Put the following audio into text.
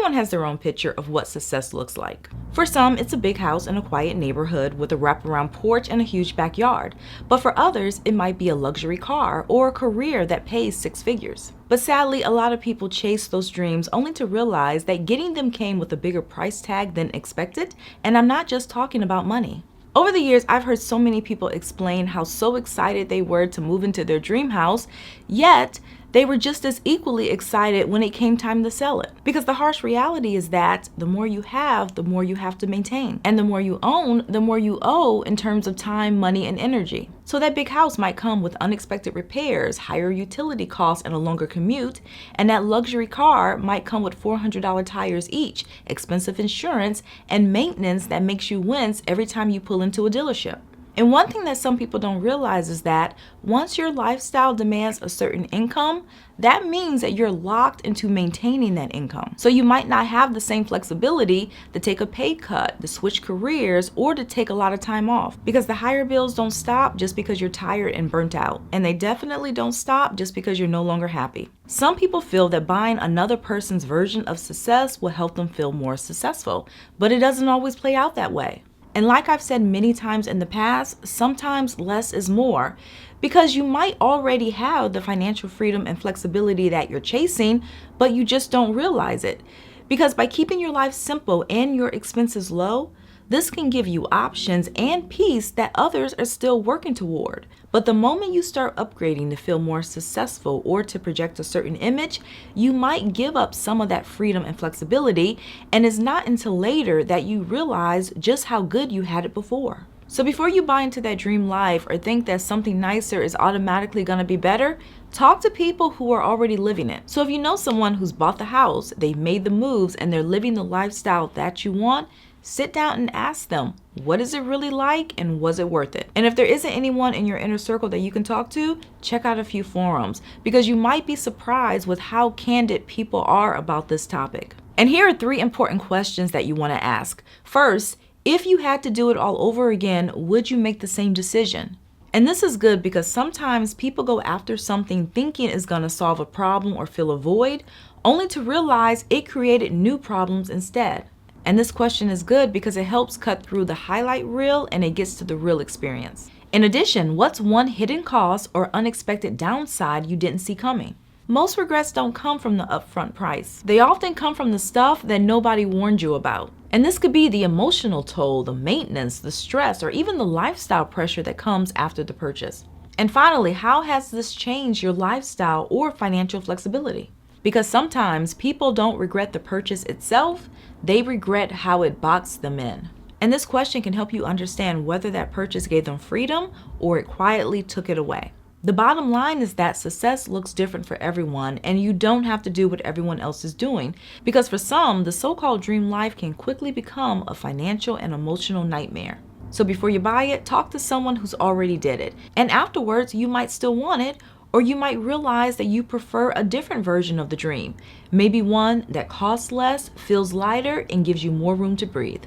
Everyone has their own picture of what success looks like. For some, it's a big house in a quiet neighborhood with a wraparound porch and a huge backyard. But for others, it might be a luxury car or a career that pays six figures. But sadly, a lot of people chase those dreams only to realize that getting them came with a bigger price tag than expected, and I'm not just talking about money. Over the years, I've heard so many people explain how so excited they were to move into their dream house, yet they were just as equally excited when it came time to sell it. Because the harsh reality is that the more you have, the more you have to maintain. And the more you own, the more you owe in terms of time, money, and energy. So that big house might come with unexpected repairs, higher utility costs, and a longer commute. And that luxury car might come with $400 tires each, expensive insurance, and maintenance that makes you wince every time you pull into a dealership. And one thing that some people don't realize is that once your lifestyle demands a certain income, that means that you're locked into maintaining that income. So you might not have the same flexibility to take a pay cut, to switch careers, or to take a lot of time off. Because the higher bills don't stop just because you're tired and burnt out. And they definitely don't stop just because you're no longer happy. Some people feel that buying another person's version of success will help them feel more successful, but it doesn't always play out that way. And like I've said many times in the past, sometimes less is more, because you might already have the financial freedom and flexibility that you're chasing, but you just don't realize it. Because by keeping your life simple and your expenses low, this can give you options and peace that others are still working toward. But the moment you start upgrading to feel more successful or to project a certain image, you might give up some of that freedom and flexibility, and it's not until later that you realize just how good you had it before. So before you buy into that dream life or think that something nicer is automatically going to be better, talk to people who are already living it. So if you know someone who's bought the house, they've made the moves, and they're living the lifestyle that you want, sit down and ask them, what is it really like and was it worth it? And if there isn't anyone in your inner circle that you can talk to, check out a few forums, because you might be surprised with how candid people are about this topic. And here are 3 important questions that you want to ask. First, if you had to do it all over again, would you make the same decision? And this is good because sometimes people go after something thinking is going to solve a problem or fill a void, only to realize it created new problems instead. And this question is good because it helps cut through the highlight reel and it gets to the real experience. In addition, what's one hidden cost or unexpected downside you didn't see coming? Most regrets don't come from the upfront price. They often come from the stuff that nobody warned you about. And this could be the emotional toll, the maintenance, the stress, or even the lifestyle pressure that comes after the purchase. And finally, how has this changed your lifestyle or financial flexibility? Because sometimes people don't regret the purchase itself, they regret how it boxed them in. And this question can help you understand whether that purchase gave them freedom or it quietly took it away. The bottom line is that success looks different for everyone, and you don't have to do what everyone else is doing. Because for some, the so-called dream life can quickly become a financial and emotional nightmare. So before you buy it, talk to someone who's already did it. And afterwards, you might still want it, or you might realize that you prefer a different version of the dream. Maybe one that costs less, feels lighter, and gives you more room to breathe.